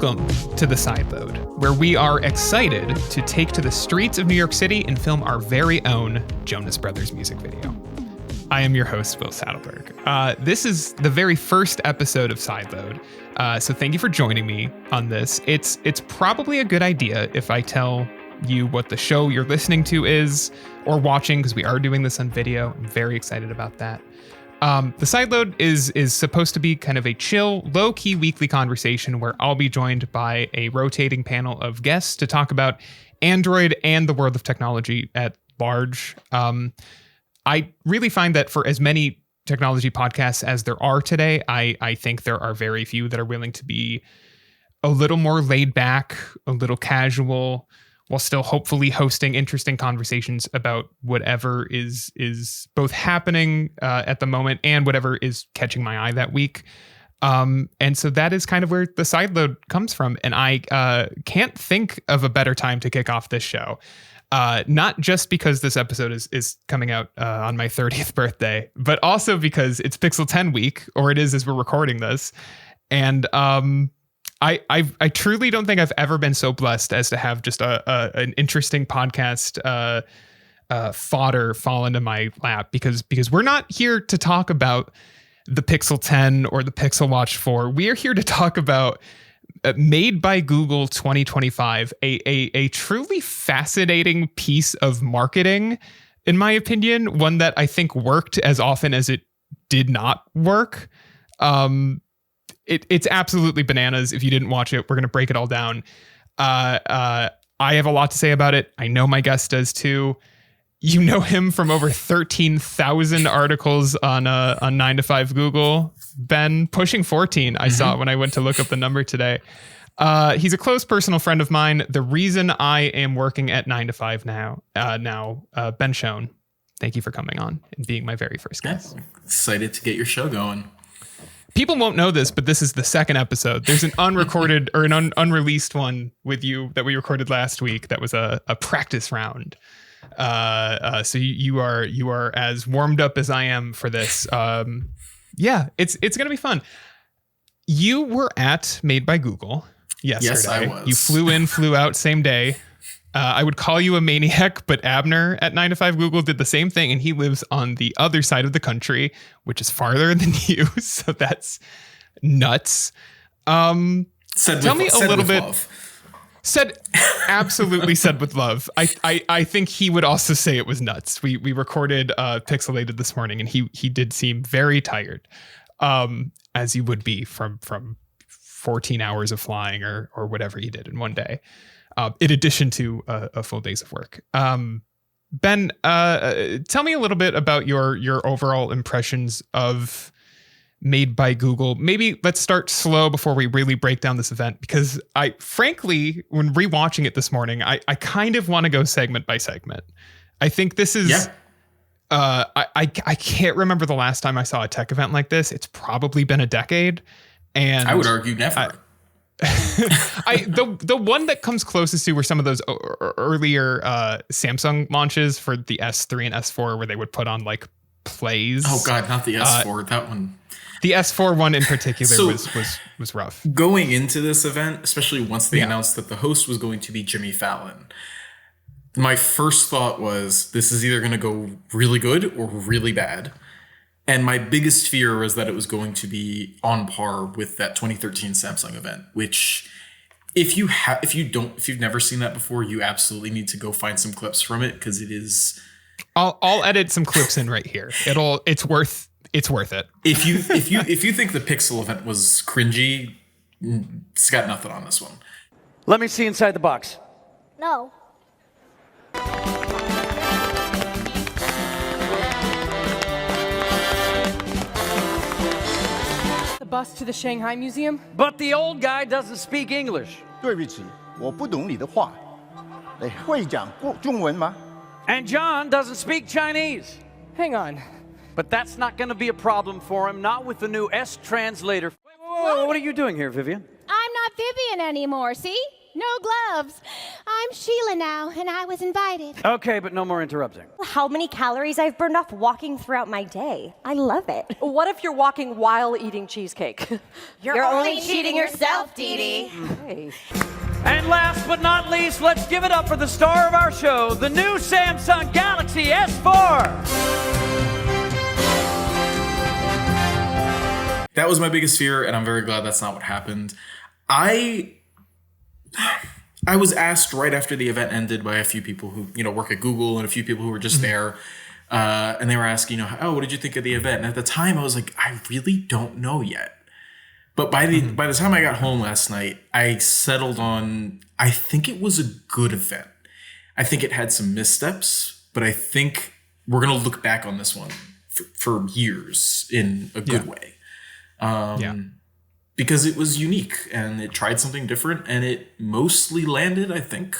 Welcome to the Sideload, where we are excited to take to the streets of New York City and film our very own Jonas Brothers music video. I am your host, Will Sattelberg. This is the very first episode of Sideload, so thank you for joining me on this. It's probably a good idea if I tell you what the show you're listening to is or watching, because we are doing this on video. I'm very excited about that. The Sideload is supposed to be kind of a chill, low-key weekly conversation where I'll be joined by a rotating panel of guests to talk about Android and the world of technology at large. I really find that for as many technology podcasts as there are today, I think there are very few that are willing to be a little more laid back, a little casual, while still hopefully hosting interesting conversations about whatever is both happening at the moment and whatever is catching my eye that week. And so that is kind of where the Sideload comes from. And I can't think of a better time to kick off this show. Not just because this episode is coming out on my 30th birthday, but also because it's Pixel 10 week, or it is as we're recording this. And I truly don't think I've ever been so blessed as to have just an interesting podcast fodder fall into my lap, because we're not here to talk about the Pixel 10 or the Pixel Watch 4. We are here to talk about Made by Google 2025, a truly fascinating piece of marketing, in my opinion, one that I think worked as often as it did not work. It's absolutely bananas. If you didn't watch it, we're going to break it all down. I have a lot to say about it. I know my guest does too. You know him from over 13,000 articles on 9 to 5 Google. Ben, pushing 14. I saw it when I went to look up the number today. He's a close personal friend of mine. The reason I am working at 9 to 5 now, Ben Schoon. Thank you for coming on and being my very first guest. Excited to get your show going. People won't know this, but this is the second episode. There's an unrecorded or an unreleased one with you that we recorded last week. That was a practice round. So you are as warmed up as I am for this. Yeah, it's going to be fun. You were at Made by Google yesterday. Yes, I was. You flew in, flew out same day. I would call you a maniac, but Abner at 9 to 5 Google did the same thing, and he lives on the other side of the country, which is farther than you. So that's nuts. Tell me a little bit. Love. Absolutely said with love. I think he would also say it was nuts. We recorded Pixelated this morning, and he did seem very tired, as you would be from 14 hours of flying or whatever he did in one day. In addition to a full days of work. Ben, tell me a little bit about your overall impressions of Made by Google. Maybe let's start slow before we really break down this event, because I frankly, when rewatching it this morning, I kind of want to go segment by segment. I think this is, I can't remember the last time I saw a tech event like this. It's probably been a decade. And I would argue never. The one that comes closest to were some of those earlier Samsung launches for the S3 and S4, where they would put on like plays. Oh God, not the S4. That one. The S4 one in particular was rough. Going into this event, especially once they announced that the host was going to be Jimmy Fallon, my first thought was, this is either going to go really good or really bad. And my biggest fear was that it was going to be on par with that 2013 Samsung event, which if you've never seen that before, you absolutely need to go find some clips from it, because it is. I'll edit some clips in right here. It's worth it. If you think the Pixel event was cringy, it's got nothing on this one. Let me see inside the box. No. The bus to the Shanghai Museum? But the old guy doesn't speak English. 对不起，我不懂你的话。你会讲中文吗？ And John doesn't speak Chinese. Hang on. But that's not going to be a problem for him, not with the new S translator. Whoa, what are you doing here, Vivian? I'm not Vivian anymore, see? No gloves. I'm I'm Sheila now, and I was invited. Okay, but no more interrupting. How many calories I've burned off walking throughout my day. I love it. What if you're walking while eating cheesecake? You're only cheating yourself, Dee Dee. Hey. And last but not least, let's give it up for the star of our show, the new Samsung Galaxy S4. That was my biggest fear, and I'm very glad that's not what happened. I was asked right after the event ended by a few people who, work at Google and a few people who were just there. And they were asking, what did you think of the event? And at the time I was like, I really don't know yet. But by the time I got home last night, I settled on, I think it was a good event. I think it had some missteps, but I think we're going to look back on this one for years in a good way. Because it was unique and it tried something different and it mostly landed, I think.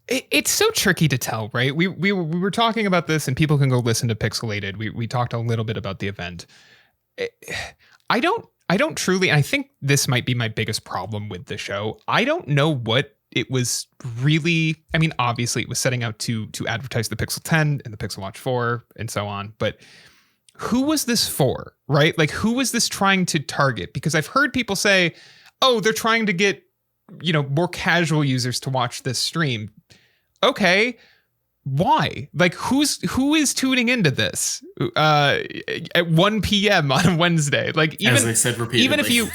It's so tricky to tell, right? We were talking about this, and people can go listen to Pixelated. We talked a little bit about the event. I don't truly, and I think this might be my biggest problem with the show. I don't know what it was really. I mean, obviously it was setting out to advertise the Pixel 10 and the Pixel Watch 4 and so on, but who was this for, right? Like, who was this trying to target? Because I've heard people say, oh, they're trying to get, more casual users to watch this stream. Okay, why? Like, who is tuning into this at 1 p.m. on a Wednesday? Like, even, as I said repeatedly. Even if you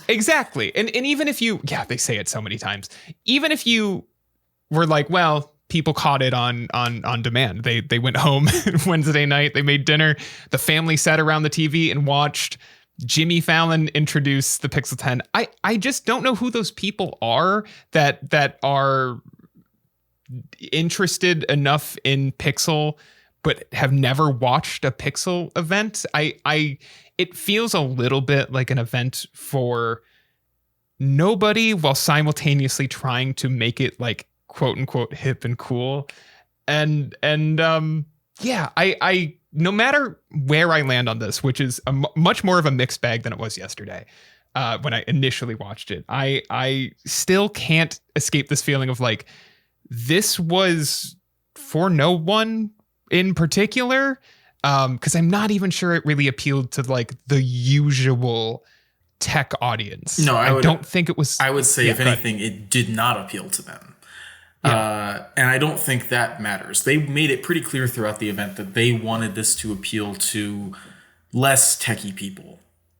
exactly, and even if you, they say it so many times. Even if you were like, well, people caught it on demand. They went home Wednesday night. They made dinner. The family sat around the TV and watched Jimmy Fallon introduce the Pixel 10. I just don't know who those people are that are interested enough in Pixel but have never watched a Pixel event. It feels a little bit like an event for nobody while simultaneously trying to make it like quote unquote hip and cool. And I no matter where I land on this, which is much more of a mixed bag than it was yesterday when I initially watched it, I still can't escape this feeling of like, this was for no one in particular, because I'm not even sure it really appealed to like the usual tech audience. No, I don't think it was. I would say, if anything, it did not appeal to them. And I don't think that matters. They made it pretty clear throughout the event that they wanted this to appeal to less techie people.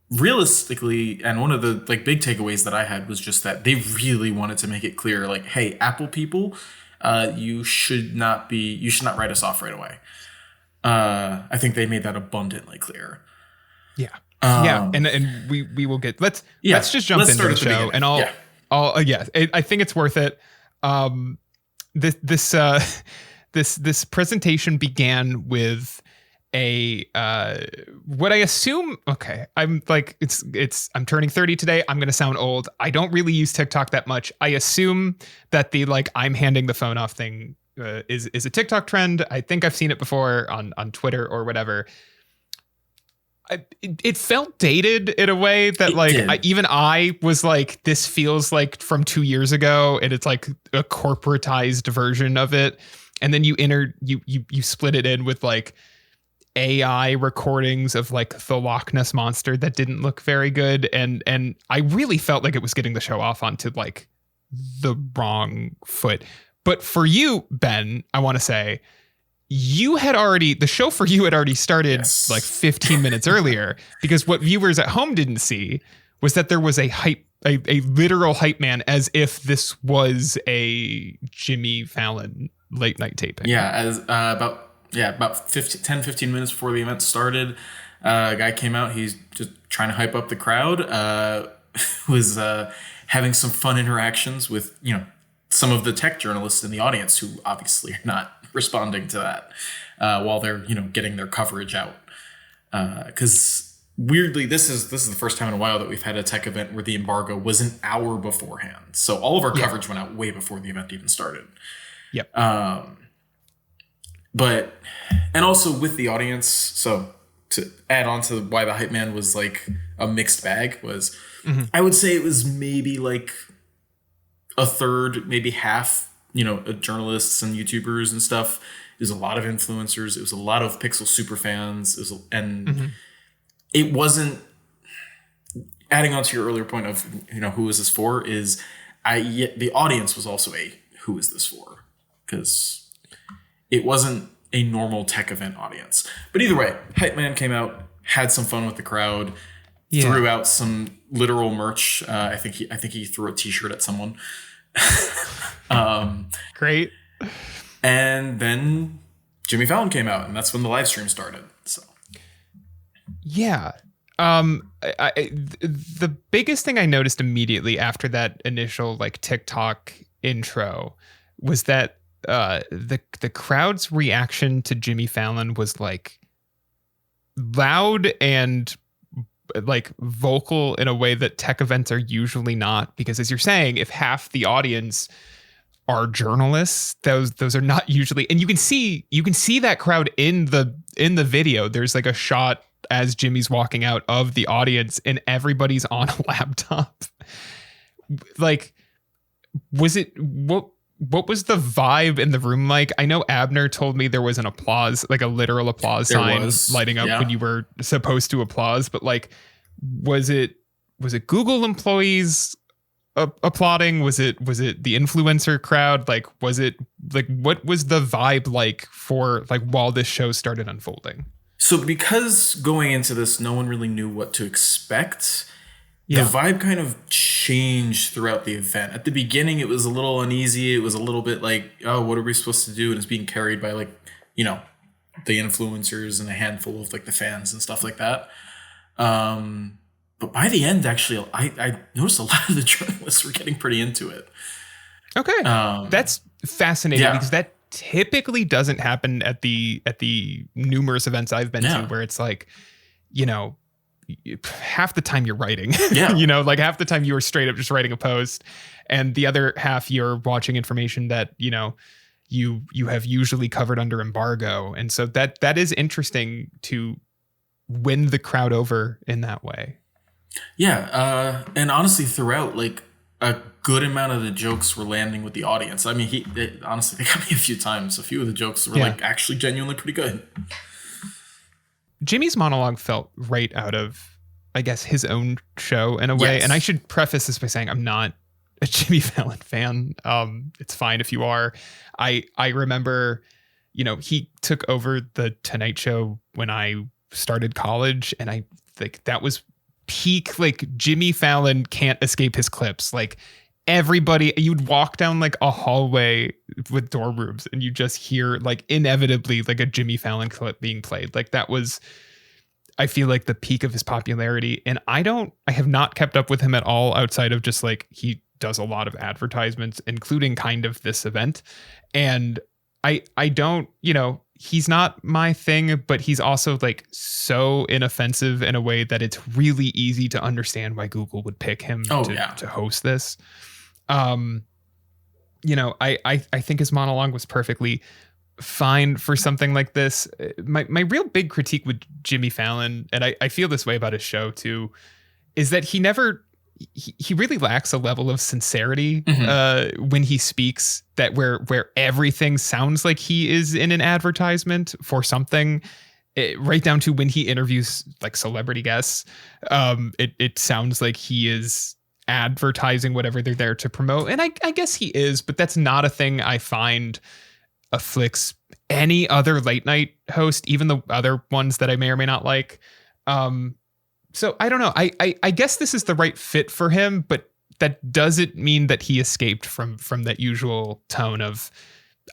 Realistically, and one of the big takeaways that I had was just that they really wanted to make it clear, like, hey, Apple people, you should not write us off right away. I think they made that abundantly clear. Yeah. And we will get let's just jump into the show, and I think it's worth it. This presentation began with what I assume, I'm like, I'm turning 30 today. I'm going to sound old. I don't really use TikTok that much. I assume that the I'm handing the phone off thing is a TikTok trend. I think I've seen it before on Twitter or whatever. It felt dated in a way that I was like, this feels like from 2 years ago, and it's like a corporatized version of it. And then you split it in with like AI recordings of like the Loch Ness monster that didn't look very good. And I really felt like it was getting the show off onto like the wrong foot. But for you, Ben, I want to say, the show for you had already started like 15 minutes earlier, because what viewers at home didn't see was that there was a literal hype man, as if this was a Jimmy Fallon late night taping. About 10-15 minutes before the event started, a guy came out. He's just trying to hype up the crowd, was having some fun interactions with, some of the tech journalists in the audience who obviously are not responding to that while they're getting their coverage out, because weirdly this is the first time in a while that we've had a tech event where the embargo was an hour beforehand, so all of our coverage went out way before the event even started. But also with the audience, so to add on to why the hype man was like a mixed bag was, I would say it was maybe like a third, maybe half, journalists and YouTubers and stuff. It was a lot of influencers. It was a lot of Pixel super fans. It wasn't, adding on to your earlier point of, who is this for, is the audience was also a who is this for? Because it wasn't a normal tech event audience. But either way, Hype Man came out, had some fun with the crowd, threw out some literal merch. I think he threw a t-shirt at someone. Great. And then Jimmy Fallon came out, and that's when the live stream started. So yeah. The biggest thing I noticed immediately after that initial like TikTok intro was that the crowd's reaction to Jimmy Fallon was like loud and like vocal in a way that tech events are usually not, because as you're saying, if half the audience are journalists, those are not usually, and you can see that crowd in the video. There's like a shot as Jimmy's walking out of the audience and everybody's on a laptop. Like, what was the vibe in the room like? I know Abner told me there was an applause, like a literal applause sign lighting up when you were supposed to applause, but like, was it Google employees applauding? Was it the influencer crowd? Like, was it like, what was the vibe like for like while this show started unfolding? So because going into this, no one really knew what to expect. The vibe kind of changed throughout the event. At the beginning, it was a little uneasy. It was a little bit like, oh, what are we supposed to do? And it's being carried by like, the influencers and a handful of like the fans and stuff like that. But by the end, actually, I noticed a lot of the journalists were getting pretty into it. Okay. That's fascinating because that typically doesn't happen at the numerous events I've been to where it's like, half the time you're writing, like half the time you are straight up just writing a post, and the other half you're watching information that, you have usually covered under embargo. And so that is interesting to win the crowd over in that way. Yeah. And honestly, throughout, like a good amount of the jokes were landing with the audience. I mean, honestly, they got me a few times. A few of the jokes were like actually genuinely pretty good. Jimmy's monologue felt right out of, I guess, his own show in a way. Yes. And I should preface this by saying I'm not a Jimmy Fallon fan. It's fine if you are. I remember, he took over the Tonight Show when I started college, and I think that was peak, like Jimmy Fallon can't escape his clips. Like everybody, you'd walk down like a hallway with dorm rooms and you just hear like inevitably like a Jimmy Fallon clip being played. Like that was, I feel like, the peak of his popularity. And I have not kept up with him at all outside of just like, he does a lot of advertisements, including kind of this event. And I don't, he's not my thing, but he's also like so inoffensive in a way that it's really easy to understand why Google would pick him to host this. I think his monologue was perfectly fine for something like this. My real big critique with Jimmy Fallon, and I feel this way about his show too, is that he really lacks a level of sincerity when he speaks, that where everything sounds like he is in an advertisement for something, right down to when he interviews like celebrity guests. It sounds like he is advertising whatever they're there to promote. And I guess he is, but that's not a thing I find afflicts any other late night host, even the other ones that I may or may not like. So I don't know. I guess this is the right fit for him, but that doesn't mean that he escaped from that usual tone of,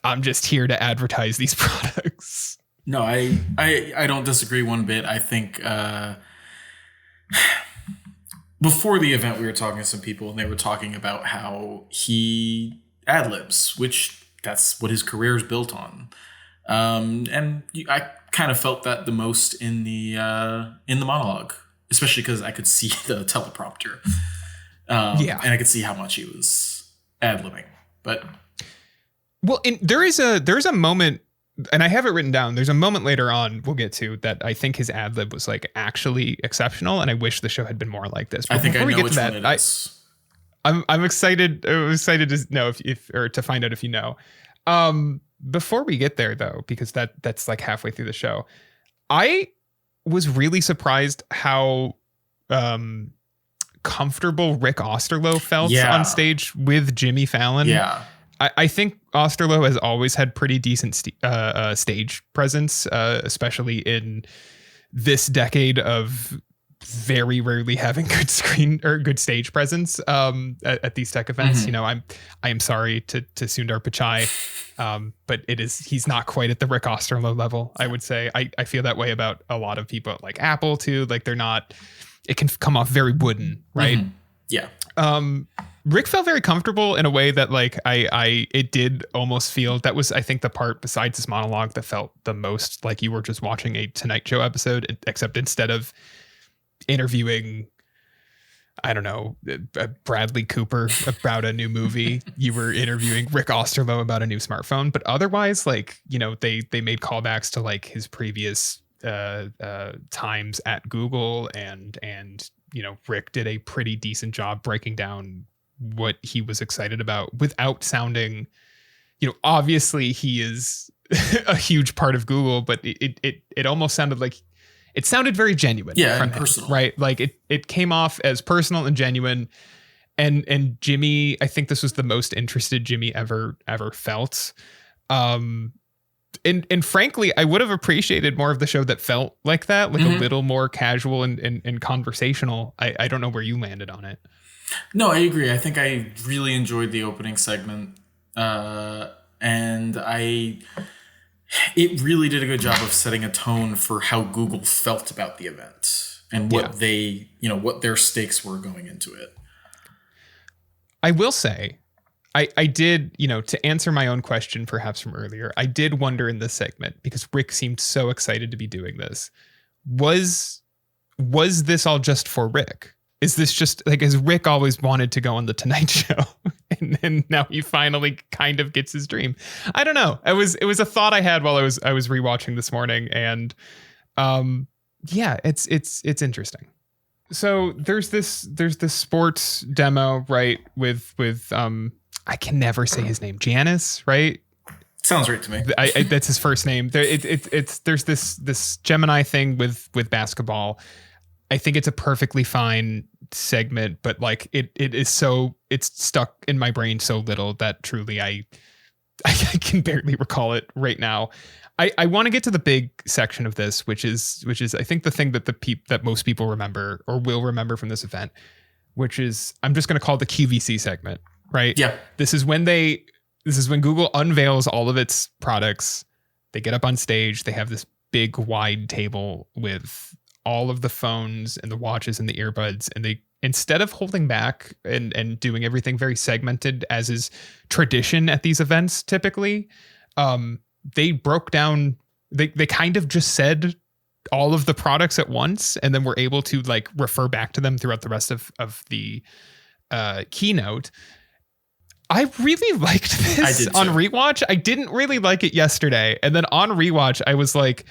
I'm just here to advertise these products. No, I don't disagree one bit. I think before the event, we were talking to some people and they were talking about how he ad-libs, which that's what his career is built on. And I kind of felt that the most in the monologue, especially because I could see the teleprompter. And I could see how much he was ad-libbing. But there's a moment, and I have it written down. There's a moment later on we'll get to that I think his ad-lib was like actually exceptional, and I wish the show had been more like this. But I think I know which one it is. I'm excited. I'm excited to know if or to find out if you know. Before we get there though, because that's like halfway through the show, I was really surprised how comfortable Rick Osterloh felt on stage with Jimmy Fallon. Yeah. I think Osterloh has always had pretty decent stage presence, especially in this decade of very rarely having good screen or good stage presence at these tech events. Mm-hmm. You know, I am sorry to Sundar Pichai, but he's not quite at the Rick Osterloh level, I would say. I feel that way about a lot of people like Apple too. Like it can come off very wooden, right? Mm-hmm. Yeah. Rick felt very comfortable in a way that like it did almost feel, that was I think the part besides his monologue that felt the most like you were just watching a Tonight Show episode, except instead of interviewing, I don't know, Bradley Cooper about a new movie, you were interviewing Rick Osterloh about a new smartphone. But otherwise, like, you know, they made callbacks to like his previous times at Google, and you know, Rick did a pretty decent job breaking down what he was excited about without sounding, you know, obviously he is a huge part of Google, but it almost sounded like it sounded very genuine. Yeah, from and personal. right? Like it came off as personal and genuine. And Jimmy, I think this was the most interested Jimmy ever felt. And frankly, I would have appreciated more of the show that felt like that, like a little more casual and conversational. I don't know where you landed on it. No, I agree. I think I really enjoyed the opening segment. And it really did a good job of setting a tone for how Google felt about the event and what what their stakes were going into it. I will say, I did, you know, to answer my own question perhaps from earlier, I did wonder in this segment, because Rick seemed so excited to be doing this. Was this all just for Rick? Is this just like, has Rick always wanted to go on the Tonight Show and then now he finally kind of gets his dream? I don't know. It was a thought I had while I was rewatching this morning, and yeah, it's interesting. So there's this sports demo, right? With I can never say his name, Janice, right? Sounds right to me. That's his first name. There's this Gemini thing with basketball. I think it's a perfectly fine segment, but like it's stuck in my brain so little that truly I can barely recall it right now. I want to get to the big section of this, which is I think the thing that that most people remember or will remember from this event, which is, I'm just going to call it the QVC segment, right? Yeah. This is when Google unveils all of its products. They get up on stage. They have this big wide table with all of the phones and the watches and the earbuds, and they, instead of holding back and doing everything very segmented as is tradition at these events typically, they broke down, they kind of just said all of the products at once, and then were able to like refer back to them throughout the rest of the keynote. I really liked this on rewatch. I didn't really like it yesterday. And then on rewatch, I was like,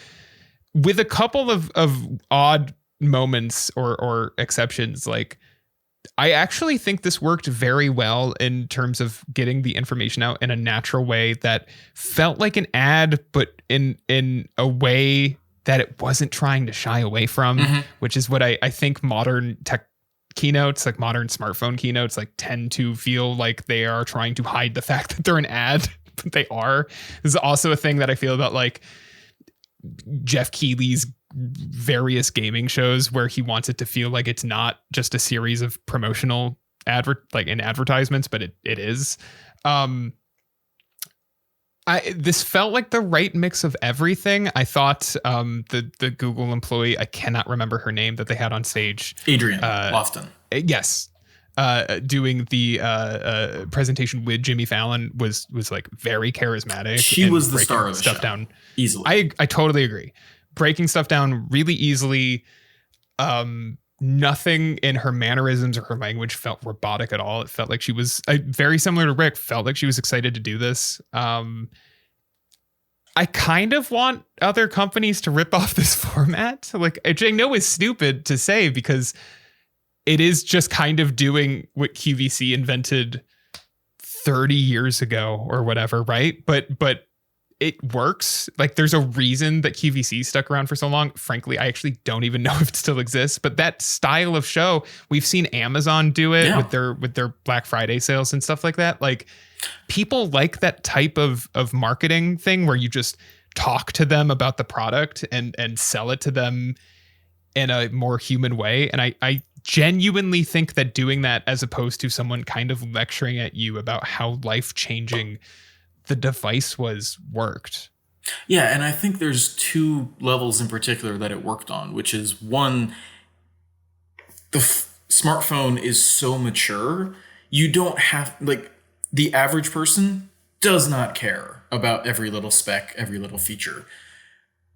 with a couple of odd moments or exceptions, like I actually think this worked very well in terms of getting the information out in a natural way that felt like an ad, but in a way that it wasn't trying to shy away from, which is what I think modern tech keynotes, like modern smartphone keynotes, like tend to feel like they are trying to hide the fact that they're an ad, but they are. This is also a thing that I feel about like Jeff Keighley's various gaming shows, where he wants it to feel like it's not just a series of promotional advertisements, but it is. This felt like the right mix of everything. I thought the Google employee, I cannot remember her name, that they had on stage, Adrian Lofton. Yes. Doing the presentation with Jimmy Fallon was like very charismatic. She was the star of the stuff show. Down Easily. I totally agree. Breaking stuff down really easily. Nothing in her mannerisms or her language felt robotic at all. It felt like she was very similar to Rick. Felt like she was excited to do this. I kind of want other companies to rip off this format, which I know is stupid to say, because it is just kind of doing what QVC invented 30 years ago or whatever, right? But it works. Like, there's a reason that QVC stuck around for so long. Frankly, I actually don't even know if it still exists, but that style of show, we've seen Amazon do it with their Black Friday sales and stuff like that. Like, people like that type of marketing thing where you just talk to them about the product and sell it to them in a more human way. And I genuinely think that doing that, as opposed to someone kind of lecturing at you about how life-changing the device was, worked. Yeah, and I think there's two levels in particular that it worked on, which is one, the smartphone is so mature, you don't have, like, the average person does not care about every little spec, every little feature.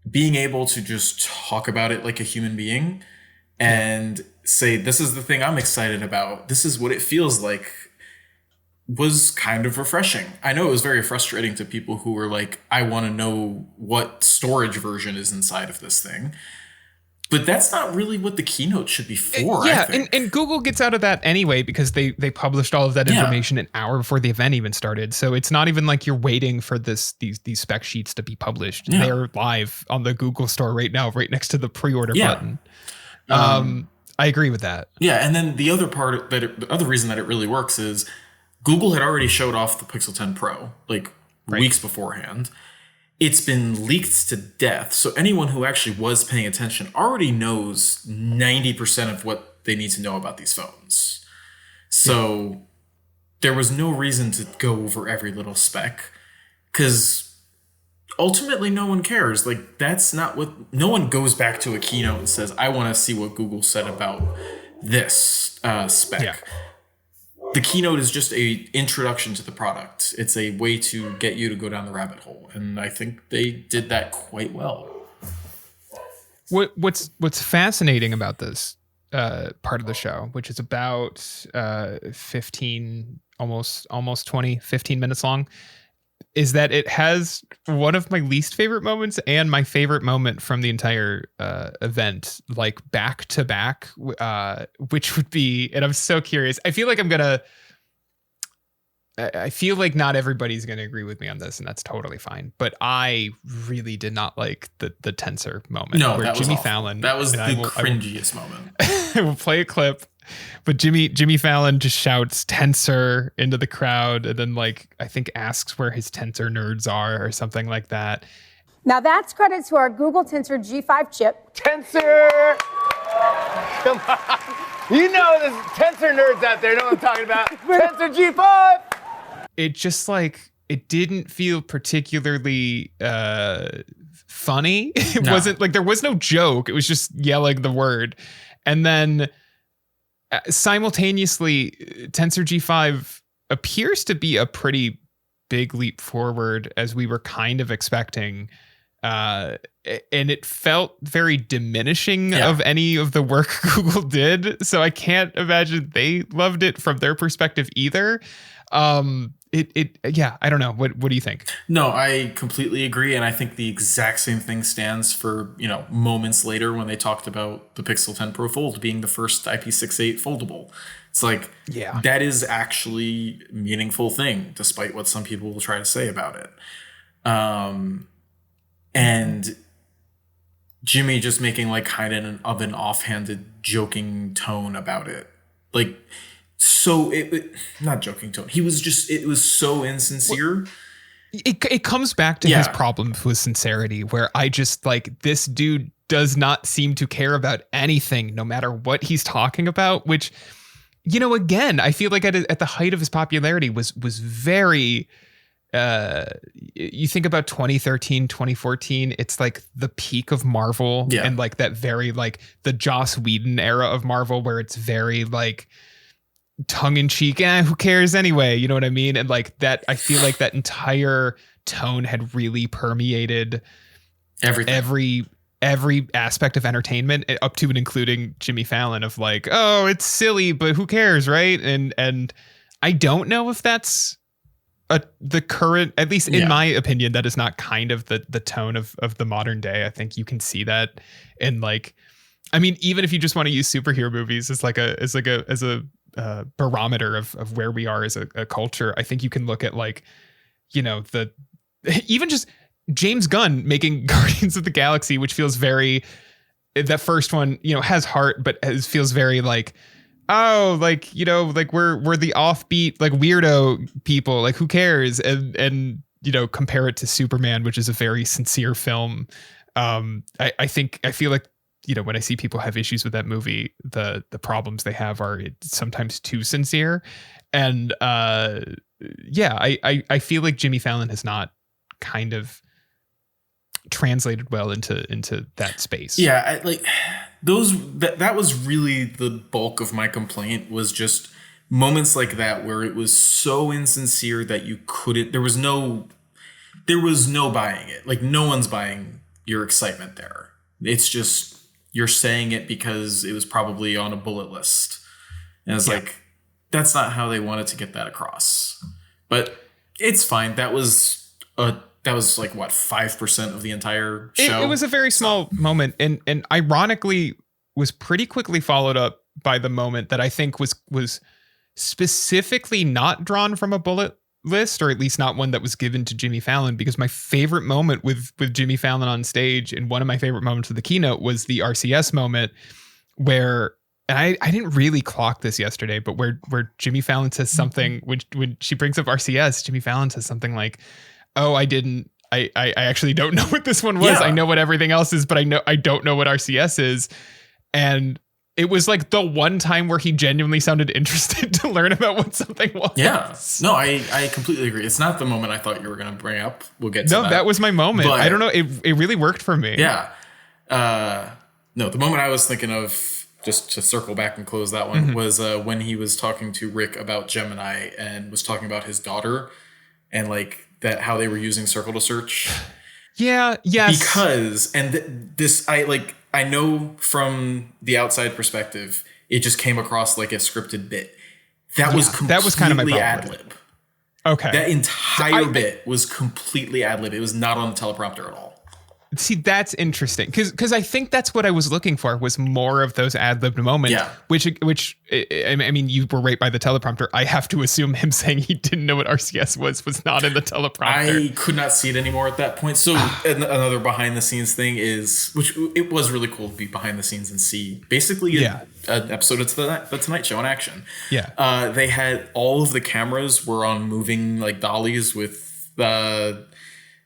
Being able to just talk about it like a human being and say, this is the thing I'm excited about, this is what it feels like, was kind of refreshing. I know it was very frustrating to people who were like, I want to know what storage version is inside of this thing. But that's not really what the keynote should be for. Yeah, I think. And Google gets out of that anyway, because they published all of that information an hour before the event even started. So it's not even like you're waiting for these spec sheets to be published. Yeah. They're live on the Google store right now, right next to the pre-order button. I agree with that. Yeah, and then the other part the other reason that it really works is Google had already showed off the Pixel 10 Pro like weeks beforehand. It's been leaked to death. So anyone who actually was paying attention already knows 90% of what they need to know about these phones. So there was no reason to go over every little spec, because ultimately no one cares. Like, that's not what, no one goes back to a keynote and says, I want to see what Google said about this spec. Yeah. The keynote is just a introduction to the product. It's a way to get you to go down the rabbit hole. And I think they did that quite well. What's fascinating about this part of the show, which is about 15 minutes long, is that it has one of my least favorite moments and my favorite moment from the entire event, like back to back, which would be, and I'm so curious. I feel like not everybody's going to agree with me on this, and that's totally fine. But I really did not like the Tensor moment. No, where that Jimmy was Fallon. That was the cringiest moment. I will play a clip, but Jimmy Fallon just shouts Tensor into the crowd, and then, like, I think asks where his Tensor nerds are or something like that. Now that's credit to our Google Tensor G5 chip. Tensor! Come on. You know there's Tensor nerds out there know what I'm talking about. Tensor G5! It just, like, it didn't feel particularly funny. It wasn't like, there was no joke. It was just yelling the word. And then simultaneously, Tensor G5 appears to be a pretty big leap forward, as we were kind of expecting. And it felt very diminishing of any of the work Google did. So I can't imagine they loved it from their perspective either. I don't know. What do you think? No, I completely agree. And I think the exact same thing stands for, moments later when they talked about the Pixel 10 Pro Fold being the first IP68 foldable. It's like, that is actually a meaningful thing, despite what some people will try to say about it. And Jimmy just making like kind of an offhanded joking tone about it. Like, so not joking tone. It was so insincere. It comes back to his problem with sincerity, where I just, like, this dude does not seem to care about anything, no matter what he's talking about, which, again, I feel like at the height of his popularity was very, you think about 2013, 2014, it's like the peak of Marvel and like that very, like, the Joss Whedon era of Marvel, where it's very like tongue-in-cheek, who cares anyway, you know what I mean? And like that, I feel like that entire tone had really permeated everything, every aspect of entertainment, up to and including Jimmy Fallon, of like, oh, it's silly, but who cares, right? And I don't know if that's the current, at least in my opinion, that is not kind of the tone of the modern day. I think you can see that in like I mean, even if you just want to use superhero movies as a barometer of where we are as a culture, I think you can look at like, you know, even just James Gunn making Guardians of the Galaxy, which feels very, that first one, you know, has heart, but feels very like, oh, like, you know, like we're the offbeat, like weirdo people, like who cares? And, you know, compare it to Superman, which is a very sincere film. I feel like, you know, when I see people have issues with that movie, the problems they have are sometimes too sincere. And I feel like Jimmy Fallon has not kind of translated well into that space. Yeah, that was really the bulk of my complaint, was just moments like that where it was so insincere that you couldn't, there was no buying it. Like, no one's buying your excitement there. It's just, you're saying it because it was probably on a bullet list. And it's like, that's not how they wanted to get that across. But it's fine. That was like what, 5% of the entire show. It was a very small moment, and ironically was pretty quickly followed up by the moment that I think was specifically not drawn from a bullet list, or at least not one that was given to Jimmy Fallon, because my favorite moment with Jimmy Fallon on stage, and one of my favorite moments of the keynote, was the RCS moment where, and I didn't really clock this yesterday, but where Jimmy Fallon says something, when she brings up RCS, Jimmy Fallon says something like, oh, I actually don't know what this one was. Yeah. I know what everything else is, but I don't know what RCS is. And it was like the one time where he genuinely sounded interested to learn about what something was. Yeah. No, I completely agree. It's not the moment I thought you were going to bring up. We'll get to that. No, that was my moment. But, I don't know. It really worked for me. Yeah. No, the moment I was thinking of, just to circle back and close that one, was when he was talking to Rick about Gemini and was talking about his daughter and like that, how they were using Circle to Search. Yeah. Yes. Because, I know from the outside perspective, it just came across like a scripted bit. That was kind of my ad lib. Okay. That entire bit was completely ad lib. It was not on the teleprompter at all. See, that's interesting, because I think that's what I was looking for, was more of those ad-libbed moments. Yeah. Which I mean, you were right by the teleprompter. I have to assume him saying he didn't know what RCS was not in the teleprompter. I could not see it anymore at that point. So another behind the scenes thing is, which it was really cool to be behind the scenes and see basically an episode of the Tonight Show in action. Yeah. They had all of the cameras were on moving like dollies with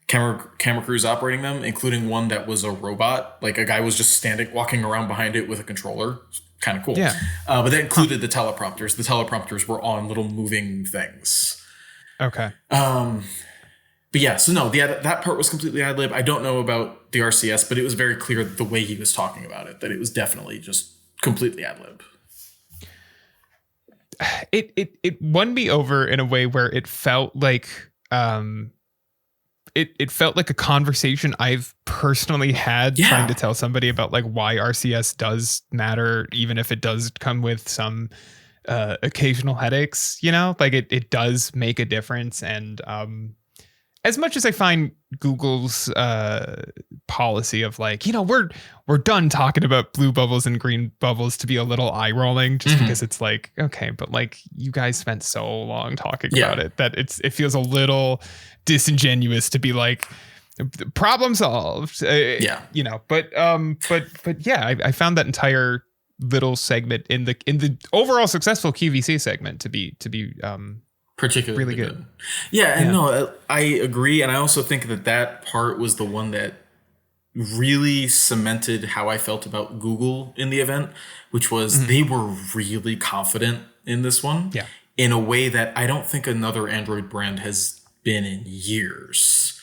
camera crews operating them, including one that was a robot. Like a guy was just walking around behind it with a controller. Kind of cool. Yeah. But that included the teleprompters. The teleprompters were on little moving things. Okay. But yeah, so no, that part was completely ad lib. I don't know about the RCS, but it was very clear the way he was talking about it, that it was definitely just completely ad lib. It won me over in a way where it felt like, it felt like a conversation I've personally had trying to tell somebody about like why RCS does matter, even if it does come with some occasional headaches, you know, like it does make a difference. And as much as I find Google's policy of like, you know, we're done talking about blue bubbles and green bubbles to be a little eye rolling, just because it's like, okay, but like you guys spent so long talking about it that it feels a little disingenuous to be like problem solved. You know, but yeah, I found that entire little segment in the overall successful QVC segment to be particularly really good. Yeah, and no, I agree, and I also think that part was the one that really cemented how I felt about Google in the event, which was they were really confident in this one, in a way that I don't think another Android brand has been in years.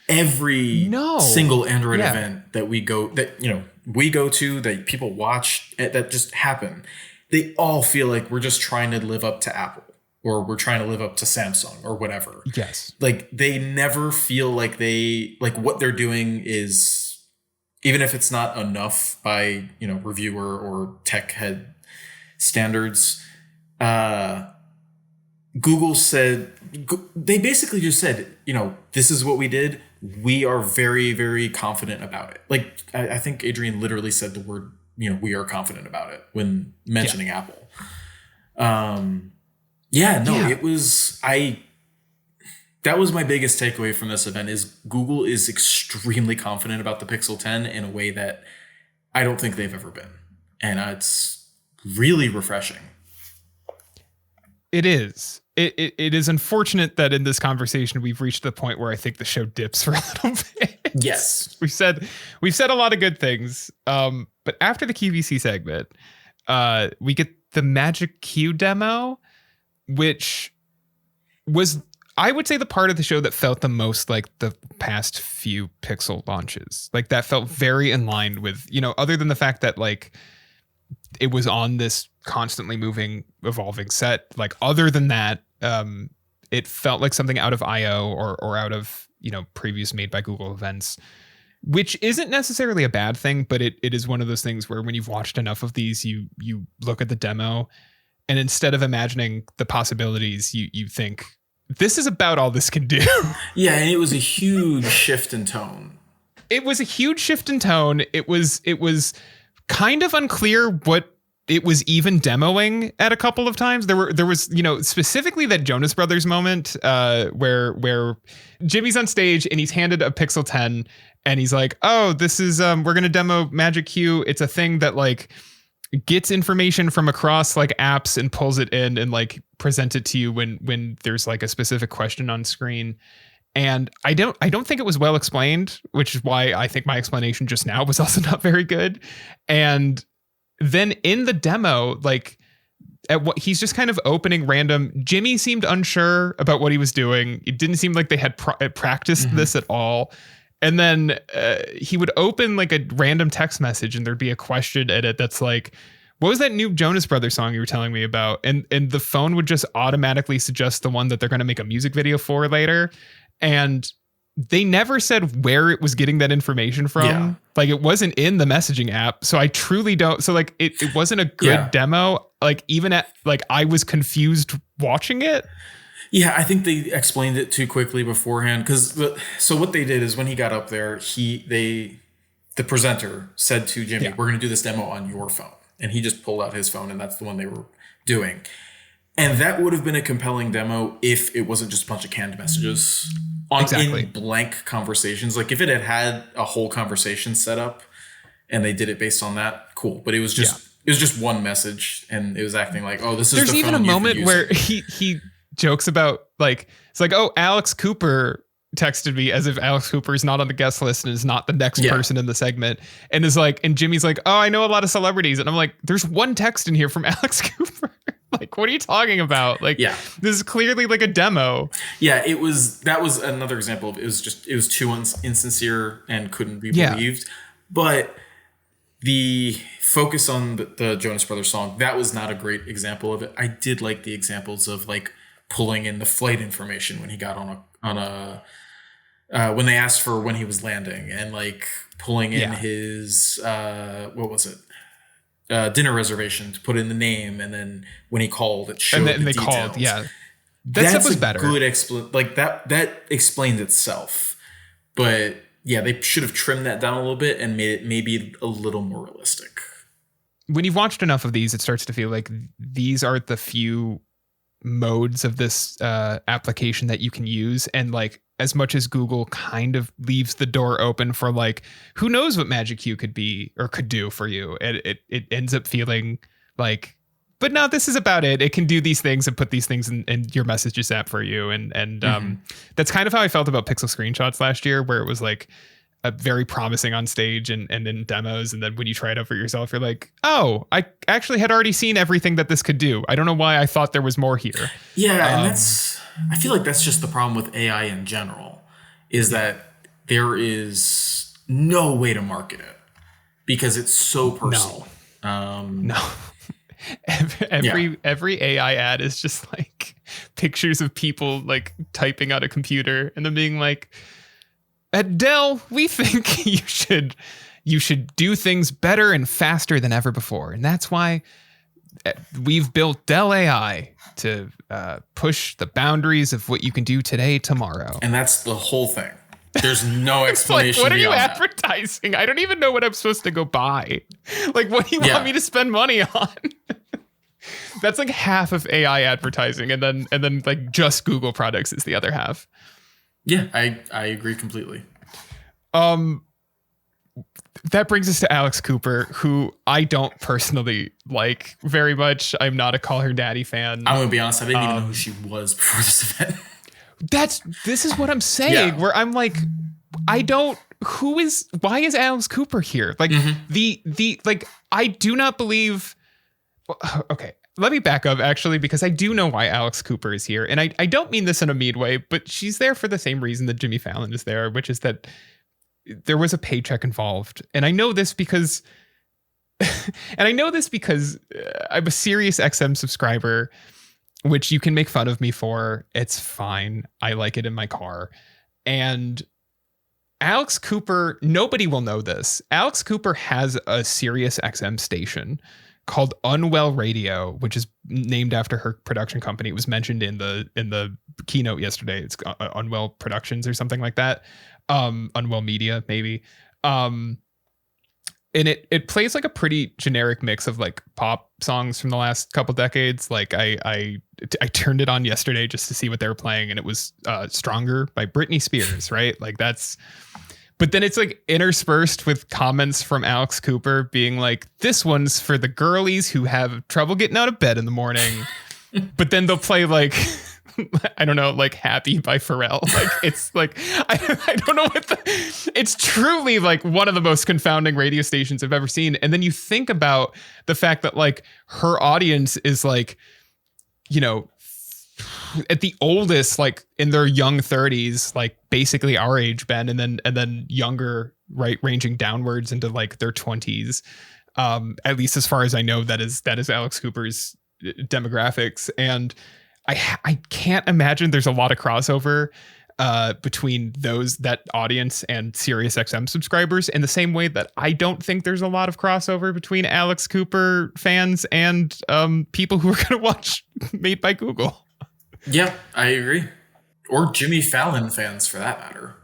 Every single Android event that we go to, that people watch, that just happen, they all feel like we're just trying to live up to Apple, or we're trying to live up to Samsung or whatever. Yes. Like they never feel like what they're doing is, even if it's not enough by, you know, reviewer or tech head standards, Google said, they basically just said, you know, this is what we did. We are very, very confident about it. Like, I think Adrian literally said the word we are confident about it when mentioning Apple. That was my biggest takeaway from this event is Google is extremely confident about the Pixel 10 in a way that I don't think they've ever been. And it's really refreshing. It is. It is unfortunate that in this conversation we've reached the point where I think the show dips for a little bit. Yes. We've said a lot of good things. But after the QVC segment, we get the Magic Q demo, which was, I would say, the part of the show that felt the most like the past few Pixel launches. Like that felt very in line with, other than the fact that like it was on this constantly moving, evolving set. Like other than that, it felt like something out of I/O or out of, previews made by Google events, which isn't necessarily a bad thing, but it is one of those things where when you've watched enough of these, you look at the demo and instead of imagining the possibilities, you think this is about all this can do. Yeah. And it was a huge shift in tone. It was a huge shift in tone. It was kind of unclear what it was even demoing at a couple of times. There was, specifically that Jonas Brothers moment where Jimmy's on stage and he's handed a Pixel 10 and he's like, oh, this is, we're going to demo Magic Q. It's a thing that like gets information from across like apps and pulls it in and like present it to you when there's like a specific question on screen. And I don't think it was well explained, which is why I think my explanation just now was also not very good. And then in the demo, like at what he's just kind of opening random. Jimmy seemed unsure about what he was doing. It didn't seem like they had practiced this at all. And then he would open like a random text message and there'd be a question in it that's like, what was that new Jonas Brothers song you were telling me about? And the phone would just automatically suggest the one that they're going to make a music video for later. And they never said where it was getting that information from. Yeah. Like it wasn't in the messaging app. So I truly don't. So like it wasn't a good demo. Like even at like I was confused watching it. Yeah, I think they explained it too quickly beforehand. So what they did is when he got up there, the presenter said to Jimmy, we're going to do this demo on your phone. And he just pulled out his phone and that's the one they were doing. And that would have been a compelling demo if it wasn't just a bunch of canned messages in blank conversations. Like if it had a whole conversation set up and they did it based on that, cool. But it was just one message and it was acting like, oh, this is There's even a moment where he jokes about like, it's like, oh, Alex Cooper texted me as if Alex Cooper is not on the guest list and is not the next person in the segment. And is like, and Jimmy's like, oh, I know a lot of celebrities. And I'm like, there's one text in here from Alex Cooper. Like, what are you talking about? Like, this is clearly like a demo. Yeah, that was another example of it was too insincere and couldn't be believed. But the focus on the Jonas Brothers song, that was not a great example of it. I did like the examples of like pulling in the flight information when he got on a when they asked for when he was landing and like pulling in his what was it? Dinner reservation to put in the name, and then when he called, it showed the details. Called, that was better. Good like that explained itself, but they should have trimmed that down a little bit and made it maybe a little more realistic. When you've watched enough of these, it starts to feel like these are the few modes of this application that you can use, and like as much as Google kind of leaves the door open for like, who knows what Magic Q could be or could do for you. And it ends up feeling like, but no, this is about it. It can do these things and put these things in your messages app for you. And that's kind of how I felt about Pixel Screenshots last year, where it was like a very promising on stage and in demos. And then when you try it out for yourself, you're like, oh, I actually had already seen everything that this could do. I don't know why I thought there was more here. Yeah. And I feel like that's just the problem with AI in general, is that there is no way to market it because it's so personal. No. Every AI ad is just like pictures of people like typing on a computer and then being like, at Dell, we think you should do things better and faster than ever before. And that's why we've built Dell AI to push the boundaries of what you can do today, tomorrow. And that's the whole thing. There's no explanation. Like, what are you beyond advertising? advertising. I don't even know what I'm supposed to go buy. Like, what do you want me to spend money on? That's like half of AI advertising, and then like just Google products is the other half. Yeah, I agree completely. That brings us to Alex Cooper, who I don't personally like very much. I'm not a Call Her Daddy fan. I'm gonna be honest, I didn't even know who she was before this event. This is what I'm saying, where I'm like, why is Alex Cooper here? Like I do not believe. Okay, let me back up actually, because I do know why Alex Cooper is here. And I don't mean this in a mean way, but she's there for the same reason that Jimmy Fallon is there, which is that there was a paycheck involved. And I know this because I'm a Sirius XM subscriber, which you can make fun of me for. It's fine. I like it in my car. And Alex Cooper, nobody will know this. Alex Cooper has a Sirius XM station called Unwell Radio, which is named after her production company. It was mentioned in the keynote yesterday. It's Unwell Productions or something like that. Unwell Media, maybe. And it plays like a pretty generic mix of like pop songs from the last couple decades. Like I turned it on yesterday just to see what they were playing, and it was Stronger by Britney Spears, right? Like but then it's like interspersed with comments from Alex Cooper being like, this one's for the girlies who have trouble getting out of bed in the morning. But then they'll play like, I don't know, like Happy by Pharrell. Like, it's like, I don't know it's truly like one of the most confounding radio stations I've ever seen. And then you think about the fact that like her audience is like, you know, at the oldest, like in their young 30s, like basically our age, Ben, and then younger, right, ranging downwards into like their 20s. At least as far as I know, that is Alex Cooper's demographics. And I can't imagine there's a lot of crossover between that audience and Sirius XM subscribers, in the same way that I don't think there's a lot of crossover between Alex Cooper fans and people who are going to watch Made by Google. Yeah, I agree. Or Jimmy Fallon fans, for that matter.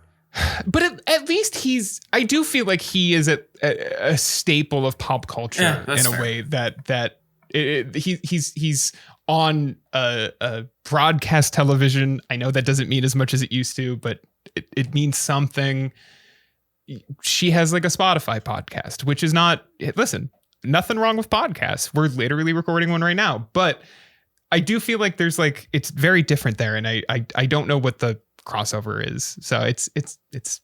But at least I do feel like he is a staple of pop culture in a way that he's on a broadcast television. I know that doesn't mean as much as it used to, but it means something. She has like a Spotify podcast, which is listen, nothing wrong with podcasts. We're literally recording one right now, but I do feel like there's like, it's very different there. And I don't know what the crossover is. So it's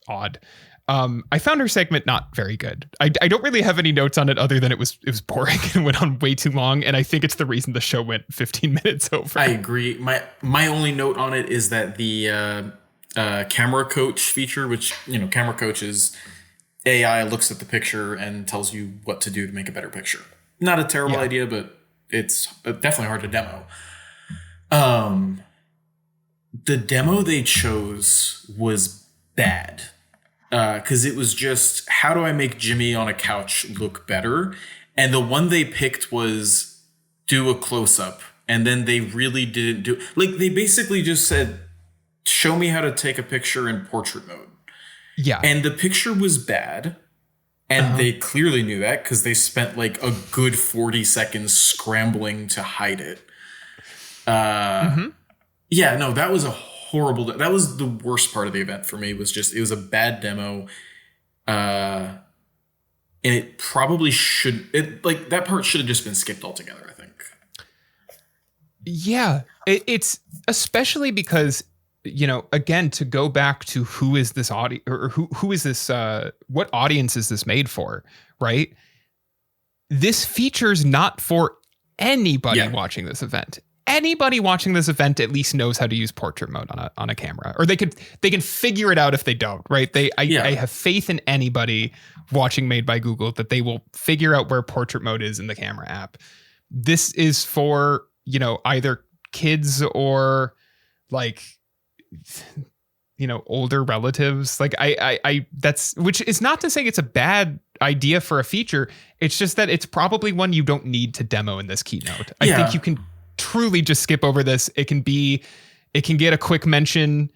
odd. I found her segment not very good. I don't really have any notes on it other than it was boring and went on way too long. And I think it's the reason the show went 15 minutes over. I agree. My only note on it is that the camera coach feature, which, you know, camera coach is AI looks at the picture and tells you what to do to make a better picture. Not a terrible idea, but it's definitely hard to demo. The demo they chose was bad. Because it was just, how do I make Jimmy on a couch look better? And the one they picked was do a close-up. And then they really didn't do... Like, they basically just said, show me how to take a picture in portrait mode. Yeah. And the picture was bad. And they clearly knew that because they spent like a good 40 seconds scrambling to hide it. Yeah, no, that was a horrible... That was the worst part of the event for me. It was a bad demo. And it probably that part should have just been skipped altogether, I think. Yeah, it's especially because, you know, again, to go back to who is this audience, or who is this, what audience is this made for, right? This feature's not for anybody watching this event. Anybody watching this event at least knows how to use portrait mode on a camera, or they can figure it out if they don't, right? I have faith in anybody watching Made by Google that they will figure out where portrait mode is in the camera app. This is for, you know, either kids or like, you know, older relatives. Like that's, which is not to say it's a bad idea for a feature. It's just that it's probably one you don't need to demo in this keynote. I think you can truly just skip over this. It can get a quick mention.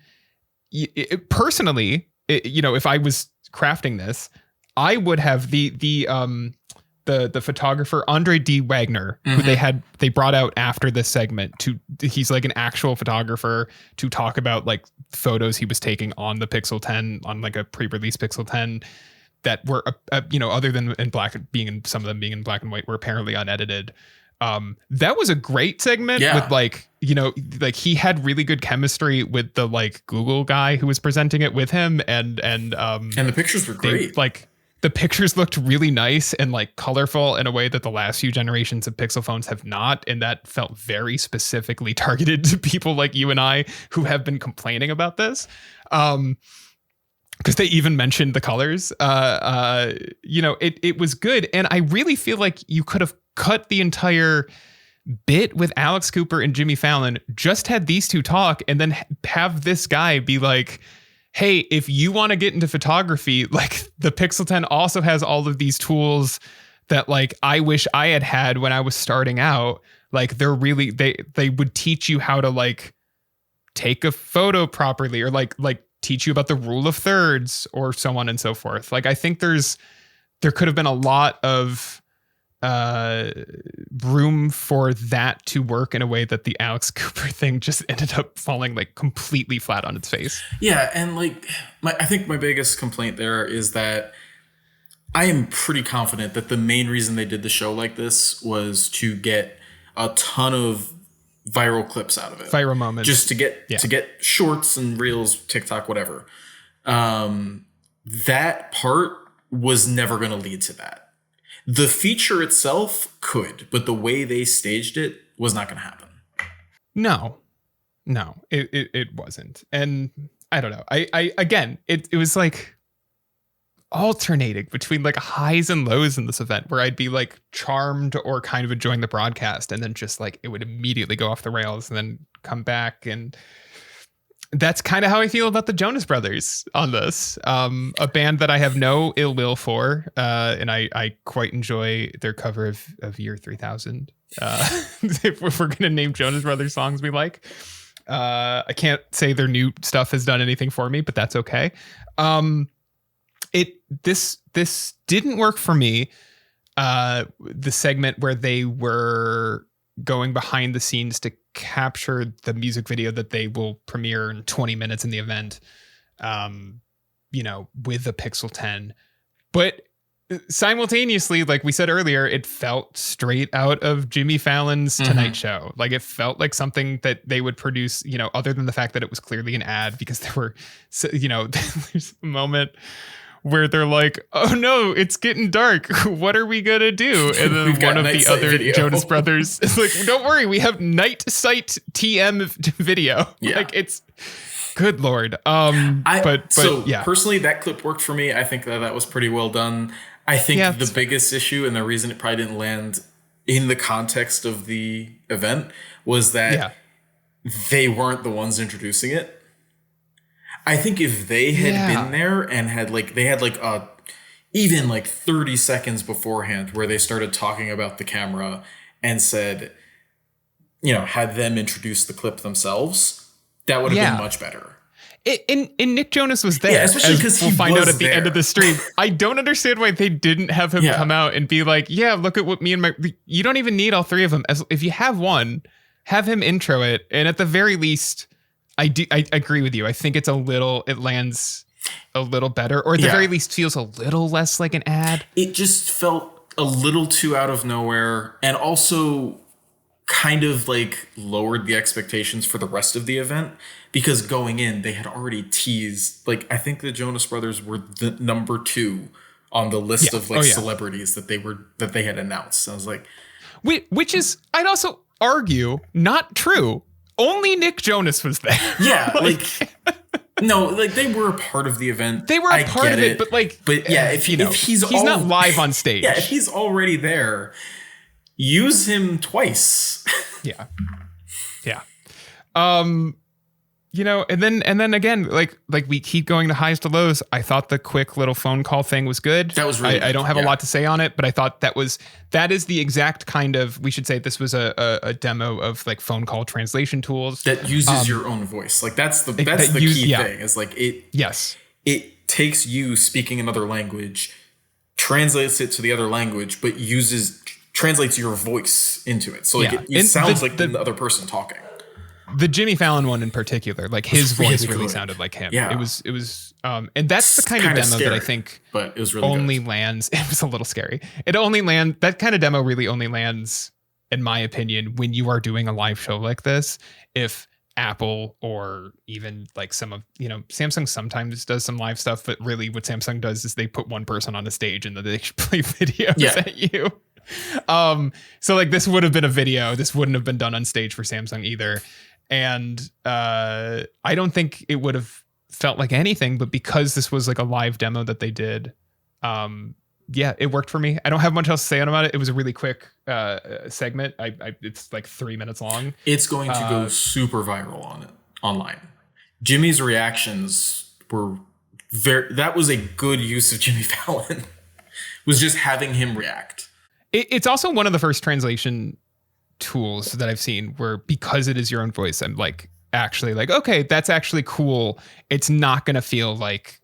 Personally, you know, if I was crafting this, I would have the photographer Andre D. Wagner, who they brought out after this segment he's like an actual photographer to talk about like photos he was taking on the Pixel 10, on like a pre-release Pixel 10 that were, other than some of them being in black and white, were apparently unedited. That was a great segment with like, like he had really good chemistry with the like Google guy who was presenting it with him. And the pictures were great. The pictures looked really nice and like colorful in a way that the last few generations of Pixel phones have not. And that felt very specifically targeted to people like you and I who have been complaining about this. Because they even mentioned the colors. It was good. And I really feel like you could have cut the entire bit with Alex Cooper and Jimmy Fallon, just had these two talk, and then have this guy be like, hey, if you want to get into photography, like the Pixel 10 also has all of these tools that like I wish I had when I was starting out. Like they're really, they would teach you how to like take a photo properly, or like teach you about the rule of thirds, or so on and so forth. Like I think there could have been a lot of room for that to work in a way that the Alex Cooper thing just ended up falling like completely flat on its face. Yeah, and like I think my biggest complaint there is that I am pretty confident that the main reason they did the show like this was to get a ton of viral clips out of it. Viral moments. Just to get shorts and reels, TikTok, whatever. That part was never going to lead to that. The feature itself could, but the way they staged it was not going to happen. No, it wasn't. And I don't know. It was like alternating between like highs and lows in this event, where I'd be like charmed or kind of enjoying the broadcast, and then just like it would immediately go off the rails and then come back. And that's kind of how I feel about the Jonas Brothers on this. A band that I have no ill will for, and I quite enjoy their cover of Year 3000. If we're going to name Jonas Brothers songs we like. I can't say their new stuff has done anything for me, but that's okay. This didn't work for me. The segment where they were going behind the scenes to capture the music video that they will premiere in 20 minutes in the event, with the Pixel 10. But simultaneously, like we said earlier, it felt straight out of Jimmy Fallon's Tonight Show. Like it felt like something that they would produce, other than the fact that it was clearly an ad, because there were, there's a moment where they're like, oh no, it's getting dark. What are we going to do? And then one of the other video. Jonas Brothers is like, don't worry, we have night sight TM video. Yeah. Like it's good Lord. Personally, that clip worked for me. I think that was pretty well done. I think the biggest issue, and the reason it probably didn't land in the context of the event, was that they weren't the ones introducing it. I think if they had been there and had even 30 seconds beforehand where they started talking about the camera and said, had them introduce the clip themselves, that would have been much better. And Nick Jonas was there. Yeah, especially because we'll find out at the end of the stream. I don't understand why they didn't have him come out and be like, look at what me and my... You don't even need all three of them. If you have one, have him intro it. And at the very least... I agree with you. I think it lands a little better, or at the very least feels a little less like an ad. It just felt a little too out of nowhere, and also kind of like lowered the expectations for the rest of the event, because going in, they had already teased, like, I think the Jonas Brothers were the number 2 on the list of celebrities that they had announced. I was like, which is, I'd also argue, not true. Only Nick Jonas was there. Yeah, they were a part of the event. They were a part of it, but if he's not live on stage. Yeah, if he's already there, use him twice. Yeah. And then again, like we keep going the highs to lows. I thought the quick little phone call thing was good. That was really I don't have a lot to say on it, but I thought that is the exact kind of, we should say this was a demo of like phone call translation tools that uses your own voice. Like that's the key thing. Is like it. Yes. It takes you speaking another language, translates it to the other language, but translates your voice into it. So like it sounds like the other person talking. The Jimmy Fallon one in particular, like his voice really good. sounded like him. Yeah. It was, and that's the kind of demo scary, that I think but it was really only good. lands. It was a little scary. That kind of demo really only lands, in my opinion, when you are doing a live show like this. If Apple or even like some of, Samsung sometimes does some live stuff, but really what Samsung does is they put one person on a stage and then they play videos at you. So like this would have been a video. This wouldn't have been done on stage for Samsung either. And I don't think it would have felt like anything, but because this was like a live demo that they did, it worked for me. I don't have much else to say about it. It was a really quick segment. It's like 3 minutes long. It's going to go super viral online. Jimmy's reactions were that was a good use of Jimmy Fallon. Was just having him react. It's also one of the first translation tools that I've seen where, because it is your own voice, I'm like actually like, okay, that's actually cool. It's not going to feel like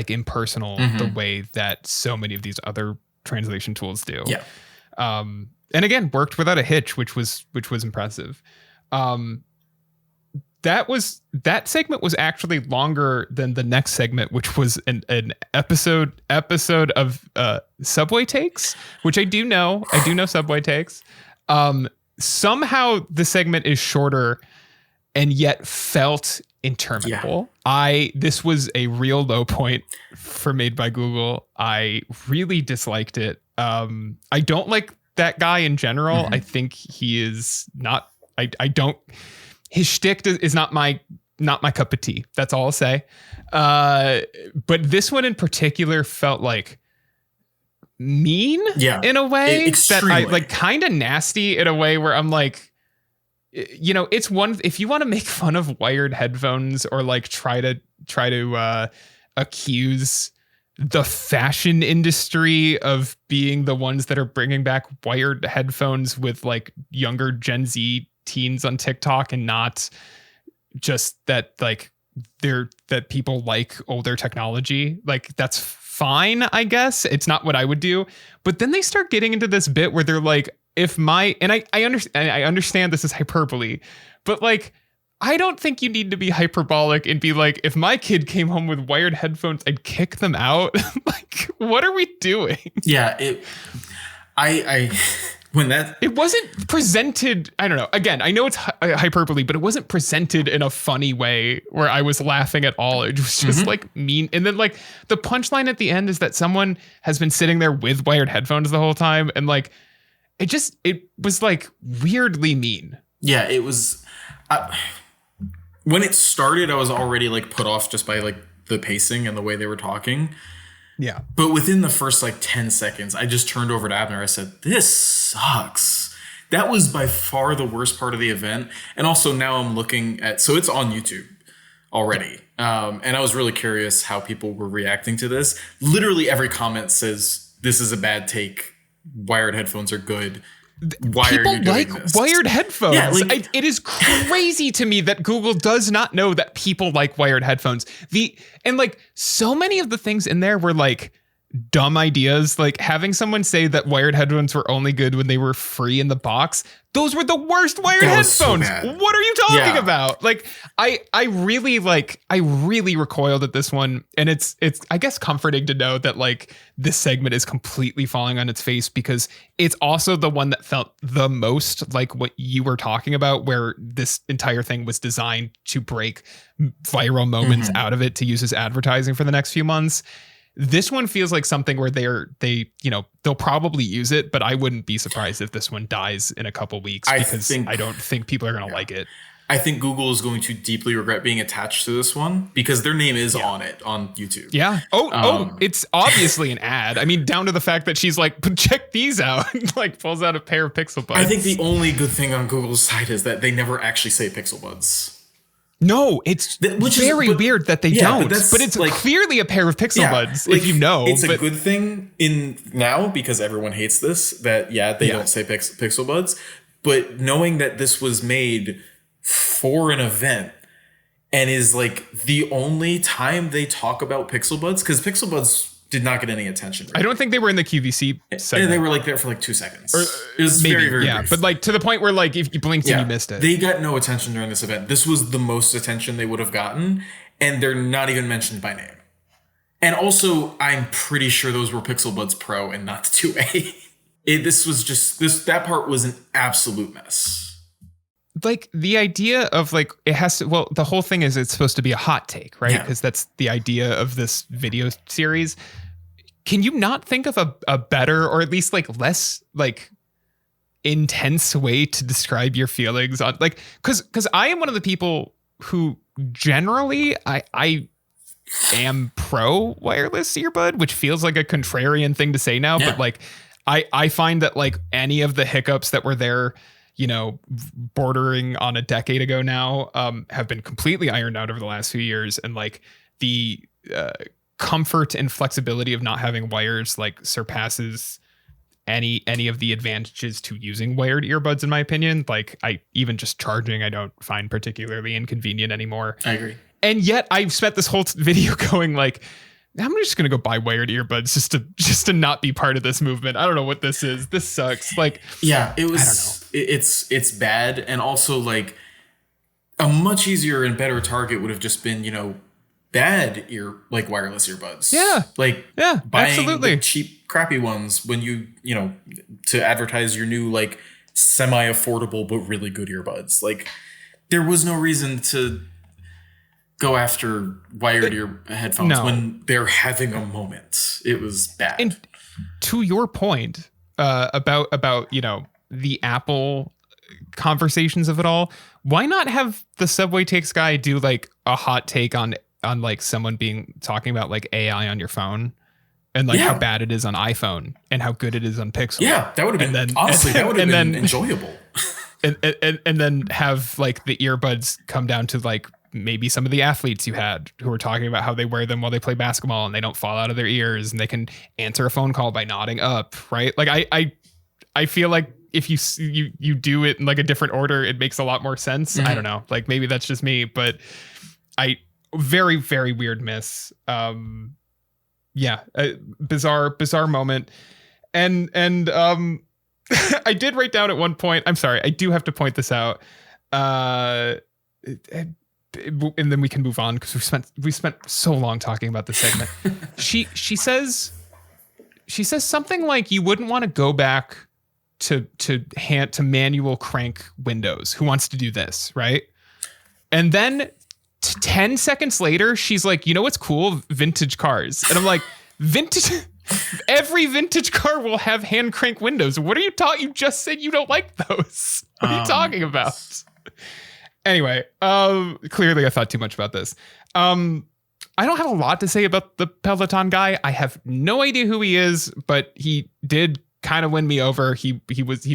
impersonal the way that so many of these other translation tools do. Yeah. And again, worked without a hitch, which was impressive. That segment was actually longer than the next segment, which was an episode of Subway Takes, which I do know Subway Takes. Somehow the segment is shorter and yet felt interminable. This was a real low point for Made by Google. I really disliked it. I don't like that guy in general. I think he is not, his shtick is not my cup of tea. That's all I'll say. But this one in particular felt like mean in a way extremely. that I like, kind of nasty in a way where I'm like, it's one, if you want to make fun of wired headphones or like try to accuse the fashion industry of being the ones that are bringing back wired headphones with like younger Gen Z teens on TikTok, and not just that like that people like older technology, like that's fine, I guess. It's not what I would do. But then they start getting into this bit where they're like, I understand this is hyperbole, but like, I don't think you need to be hyperbolic and be like, if my kid came home with wired headphones, I'd kick them out. Like, what are we doing? Yeah, it wasn't presented, I don't know. Again, I know it's hyperbole, but it wasn't presented in a funny way where I was laughing at all. It was just like mean. And then like the punchline at the end is that someone has been sitting there with wired headphones the whole time. And like, it was like weirdly mean. Yeah, it was. When it started, I was already like put off just by like the pacing and the way they were talking. Yeah. But within the first like 10 seconds, I just turned over to Abner. I said, this sucks. That was by far the worst part of the event. And also now I'm looking at, so it's on YouTube already. And I was really curious how people were reacting to this. Literally every comment says, this is a bad take. Wired headphones are good. Why people are you doing like this? wired headphones. Yeah, like, it is crazy to me that Google does not know that people like wired headphones. And like so many of the things in there were like dumb ideas, like having someone say that wired headphones were only good when they were free in the box. Those were the worst wired headphones. So what are you talking about? Like I really recoiled at this one, and it's I guess comforting to know that like this segment is completely falling on its face, because it's also the one that felt the most like what you were talking about, where this entire thing was designed to break viral moments out of it to use as advertising for the next few months. This one feels like something where they'll probably use it, but I wouldn't be surprised if this one dies in a couple weeks, because I don't think people are going to like it. I think Google is going to deeply regret being attached to this one, because their name is on it on YouTube. Yeah. It's obviously an ad. I mean, down to the fact that she's like, but check these out, like pulls out a pair of Pixel Buds. I think the only good thing on Google's side is that they never actually say Pixel Buds. No, it's very weird that they don't. But it's like, clearly a pair of Pixel Buds, like, if you know. It's a good thing in now, because everyone hates this, that they don't say Pixel Buds. But knowing that this was made for an event and is like the only time they talk about Pixel Buds, because Pixel Buds did not get any attention. Really. I don't think they were in the QVC segment. And they were like there for like 2 seconds. It was maybe, very, very brief. But like to the point where like if you blinked and you missed it. They got no attention during this event. This was the most attention they would have gotten, and they're not even mentioned by name. And also, I'm pretty sure those were Pixel Buds Pro and not the 2A. That part was an absolute mess. Like the idea of like it has to, well, the whole thing is it's supposed to be a hot take, right? Because that's the idea of this video series. Can you not think of a better or at least like less like intense way to describe your feelings on like because I am one of the people who generally I am pro wireless earbud, which feels like a contrarian thing to say now, but like I find that like any of the hiccups that were there, you know, bordering on a decade ago now, have been completely ironed out over the last few years. And like the comfort and flexibility of not having wires like surpasses any of the advantages to using wired earbuds, in my opinion. Like I even just charging, I don't find particularly inconvenient anymore. I agree. And yet I've spent this whole video going like, I'm just going to go buy wired earbuds just to not be part of this movement. I don't know what this is. This sucks. Like, yeah, it was, I don't know. It's bad. And also like a much easier and better target would have just been, you know, bad wireless earbuds. Yeah. Like buying absolutely. the cheap, crappy ones when you know, to advertise your new like semi-affordable, but really good earbuds. Like there was no reason to go after wired ear headphones when they're having a moment. It was bad. And to your point about you know the Apple conversations of it all, why not have the Subway Takes guy do like a hot take on like someone talking about like AI on your phone and like how bad it is on iPhone and how good it is on Pixel. Yeah, that would have been honestly that would have been enjoyable. and then have like the earbuds come down to like maybe some of the athletes you had who were talking about how they wear them while they play basketball and they don't fall out of their ears and they can answer a phone call by nodding up, right? Like I feel like if you do it in like a different order, it makes a lot more sense. Mm-hmm. I don't know. Like maybe that's just me, but very, very weird miss. Bizarre moment. And I did write down at one point, I'm sorry, I do have to point this out. And then we can move on because we spent so long talking about this segment. She says something like you wouldn't want to go back to manual crank windows. Who wants to do this, right? And then 10 seconds later, she's like, you know what's cool? Vintage cars. And I'm like, every vintage car will have hand crank windows. What are you talking? You just said you don't like those. What are you talking about? Anyway, clearly I thought too much about this. I don't have a lot to say about the Peloton guy. I have no idea who he is, but he did kind of win me over. He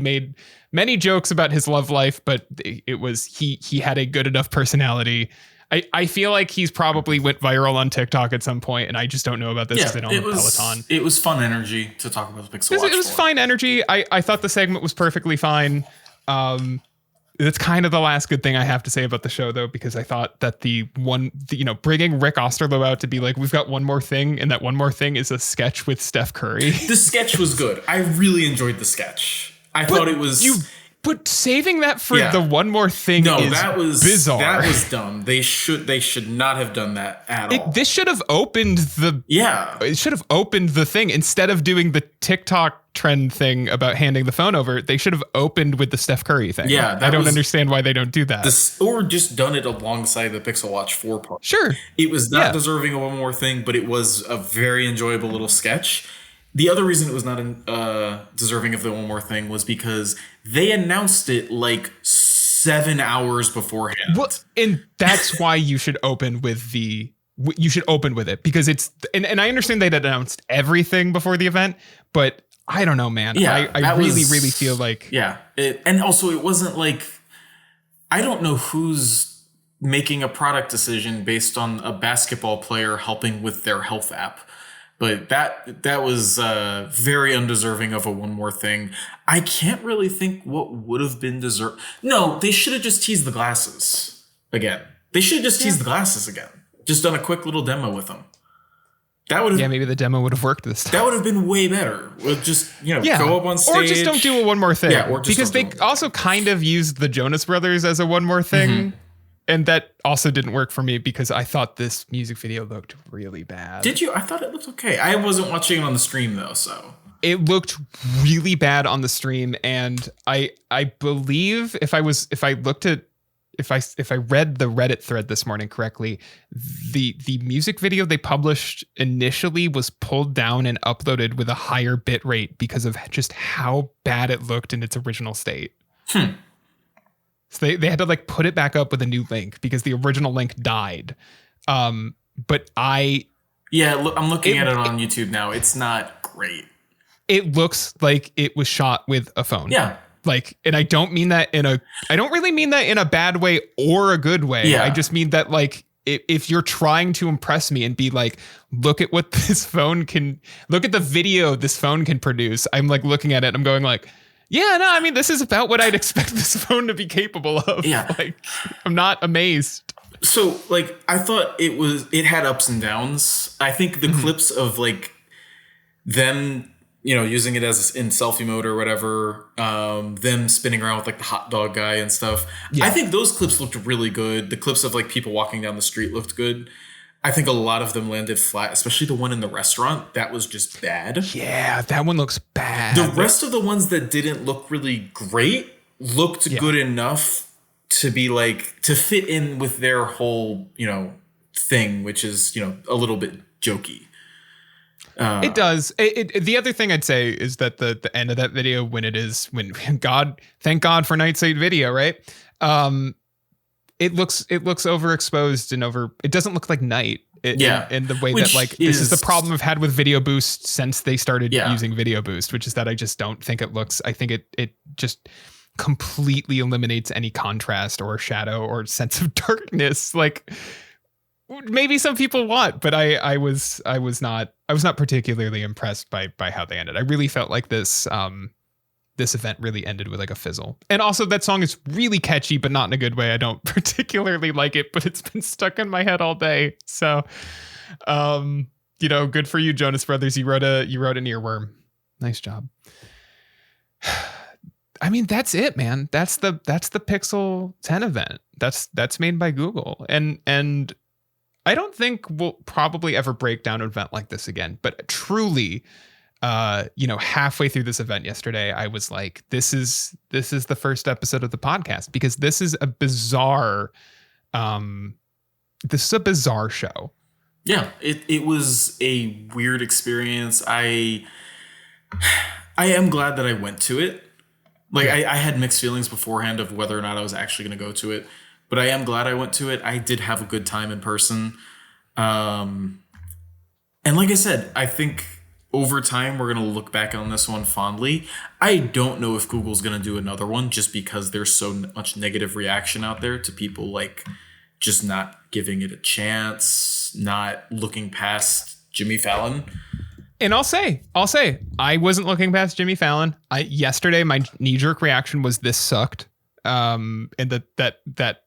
made many jokes about his love life, but it was he had a good enough personality. I feel like he's probably went viral on TikTok at some point, and I just don't know about this because I don't have Peloton. It was fun energy to talk about the Pixel Watch. It was fine energy. I thought the segment was perfectly fine. That's kind of the last good thing I have to say about the show, though, because I thought that bringing Rick Osterloh out to be like, we've got one more thing, and that one more thing is a sketch with Steph Curry. The sketch was good. I really enjoyed the sketch. I thought it was... But saving that for the one more thing is bizarre. That was dumb. They should not have done that at all. This should have opened it should have opened the thing instead of doing the TikTok trend thing about handing the phone over. They should have opened with the Steph Curry thing. Yeah, I don't understand why they don't do that. Or just done it alongside the Pixel Watch 4 part. Sure. It was not deserving of one more thing, but it was a very enjoyable little sketch. The other reason it was not deserving of the one more thing was because they announced it like 7 hours beforehand. Well, and that's why you should open with it because it's and I understand they'd announced everything before the event, but I don't know, man. Yeah, I really feel like and also it wasn't like I don't know who's making a product decision based on a basketball player helping with their health app. But that was very undeserving of a one more thing. I can't really think what would have been deserved. No, they should have just teased the glasses again. They should have just teased the glasses again. Just done a quick little demo with them. That would have, maybe the demo would have worked this time. That would have been way better. With just, go up on stage. Or just don't do a one more thing. Yeah, or just because they also kind of used the Jonas Brothers as a one more thing. Mm-hmm. And that also didn't work for me because I thought this music video looked really bad. Did you? I thought it looked okay. I wasn't watching it on the stream though, so. It looked really bad on the stream, and I believe if I read the Reddit thread this morning correctly, the music video they published initially was pulled down and uploaded with a higher bit rate because of just how bad it looked in its original state. So they had to like put it back up with a new link because the original link died. I'm looking at it on YouTube now. It's not great. It looks like it was shot with a phone. Yeah. Like, and I don't mean that I don't really mean that in a bad way or a good way. Yeah. I just mean that like, if you're trying to impress me and be like, look at what this phone can, look at the video this phone can produce. I'm like looking at it and I'm going like, yeah, no, I mean, this is about what I'd expect this phone to be capable of. Yeah. Like, I'm not amazed. So, like, I thought it had ups and downs. I think the clips of, like, them, using it as in selfie mode or whatever, them spinning around with, like, the hot dog guy and stuff. Yeah. I think those clips looked really good. The clips of, like, people walking down the street looked good. I think a lot of them landed flat, especially the one in the restaurant. That was just bad. Yeah, that one looks bad. The rest of the ones that didn't look really great looked good enough to be like, to fit in with their whole, thing, which is, a little bit jokey. It does. The other thing I'd say is that the end of that video, when thank God for Night Sight Video, right? It looks overexposed and it doesn't look like Night. In the way that like this is the problem I've had with Video Boost since they started using Video Boost, which is that I just don't think it looks. I think it just completely eliminates any contrast or shadow or sense of darkness. Like maybe some people want, but I was not particularly impressed by how they ended. I really felt like this event really ended with like a fizzle. And also that song is really catchy, but not in a good way. I don't particularly like it, but it's been stuck in my head all day. So, good for you, Jonas Brothers. You wrote an earworm. Nice job. I mean, that's it, man. That's the Pixel 10 event. That's made by Google. And I don't think we'll probably ever break down an event like this again, but truly, halfway through this event yesterday, I was like, this is the first episode of the podcast because this is a bizarre show. Yeah, it was a weird experience. I am glad that I went to it. Like I had mixed feelings beforehand of whether or not I was actually going to go to it, but I am glad I went to it. I did have a good time in person. And like I said, I think over time, we're going to look back on this one fondly. I don't know if Google's going to do another one just because there's so much negative reaction out there to people like just not giving it a chance, not looking past Jimmy Fallon. And I'll say, I wasn't looking past Jimmy Fallon. Yesterday, my knee-jerk reaction was this sucked. And that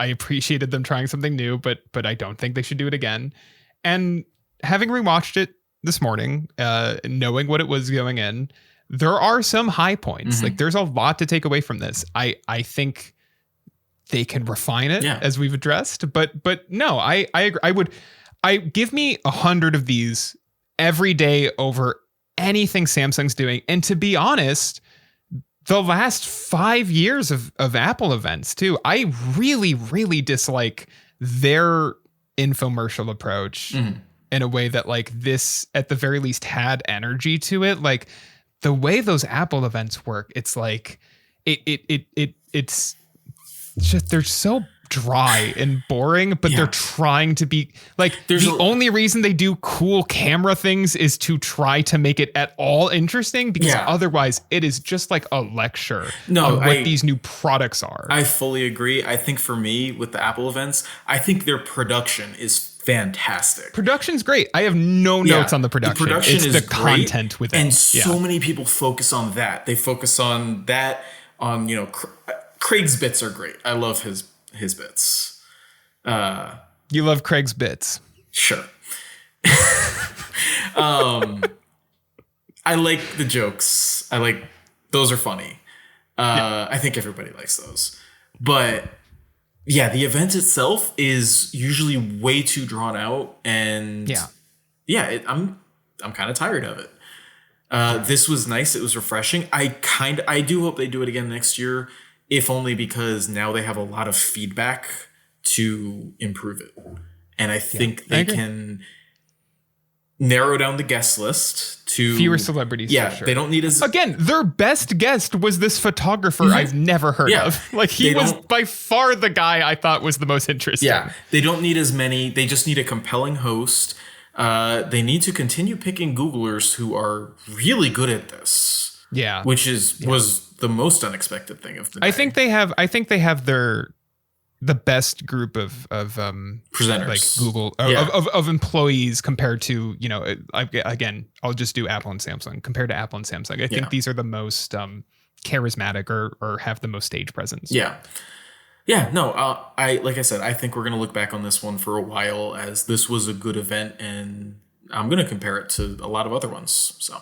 I appreciated them trying something new, but I don't think they should do it again. And having rewatched it this morning, knowing what it was going in, there are some high points. Like there's a lot to take away from this. I think they can refine it as we've addressed, but no, I agree. I give me 100 of these every day over anything Samsung's doing. And to be honest, the last 5 years of Apple events too, I really, really dislike their infomercial approach in a way that like this at the very least had energy to it. Like the way those Apple events work, it's like it's just, they're so dry and boring, but they're trying to be like, the only reason they do cool camera things is to try to make it at all interesting, because otherwise it is just like a lecture on what these new products are. I fully agree. I think for me with the Apple events, I think their production is fantastic. Production's great. I have no notes on the production. The production it's is the great, content with it. And so many people focus on that. They focus on that, on, Craig's bits are great. I love his bits. You love Craig's bits. Sure. I like the jokes. Those are funny. I think everybody likes those. But yeah, the event itself is usually way too drawn out, and I'm kind of tired of it. This was nice. It was refreshing. I do hope they do it again next year, if only because now they have a lot of feedback to improve it. And I think they can narrow down the guest list to fewer celebrities. Yeah, for sure. They don't need again, their best guest was this photographer I've never heard of. Like, he was by far the guy I thought was the most interesting. Yeah, they don't need as many. They just need a compelling host. They need to continue picking Googlers who are really good at this. Yeah, which was the most unexpected thing of the day. I think they have the best group of presenters, like Google of employees compared to, you know, again, I'll just do Apple and Samsung. Compared to Apple and Samsung, I think these are the most charismatic or have the most stage presence. Like I said, I think we're gonna look back on this one for a while as this was a good event, and I'm gonna compare it to a lot of other ones. So,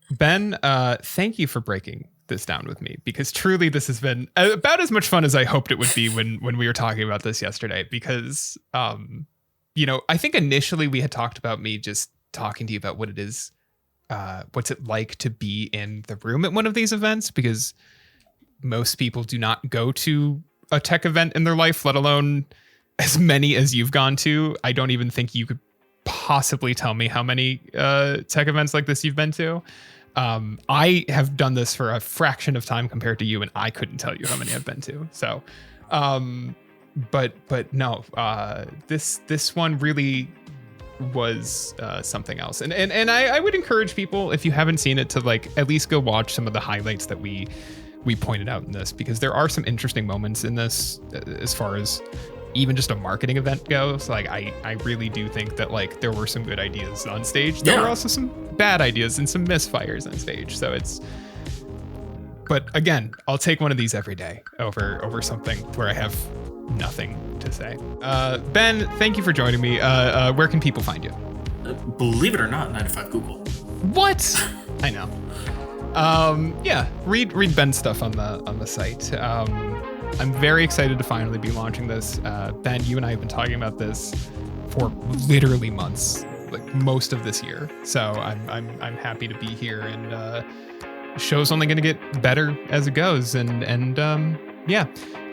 Ben, thank you for breaking this down with me, because truly this has been about as much fun as I hoped it would be when we were talking about this yesterday, because you know, I think initially we had talked about me just talking to you about what it is, what's it like to be in the room at one of these events, because most people do not go to a tech event in their life, let alone as many as you've gone to. I don't even think you could possibly tell me how many tech events like this you've been to. I have done this for a fraction of time compared to you, and I couldn't tell you how many I've been to. So, but no, this one really was something else. And I would encourage people, if you haven't seen it, to like at least go watch some of the highlights that we pointed out in this, because there are some interesting moments in this as far as even just a marketing event goes. Like, I really do think that like there were some good ideas on stage. There were also some bad ideas and some misfires on stage. So but again, I'll take one of these every day over something where I have nothing to say. Ben, thank you for joining me. Where can people find you? Believe it or not, 9to5 Google. What? I know. Read Ben's stuff on the site. I'm very excited to finally be launching this. Ben, you and I have been talking about this for literally months, like most of this year. So I'm happy to be here, and the show's only going to get better as it goes. And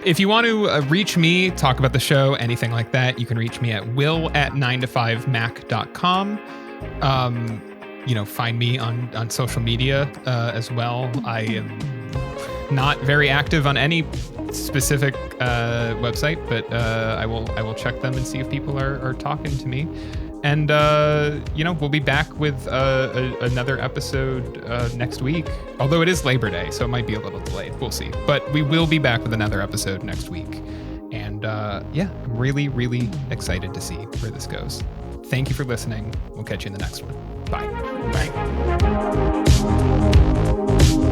if you want to reach me, talk about the show, anything like that, you can reach me at will@9to5mac.com. Find me on social media as well. I am not very active on any specific website, but I will check them and see if people are talking to me. And we'll be back with another episode next week. Although it is Labor Day, so it might be a little delayed. We'll see. But we will be back with another episode next week. And I'm really, really excited to see where this goes. Thank you for listening. We'll catch you in the next one. Bye. Bye.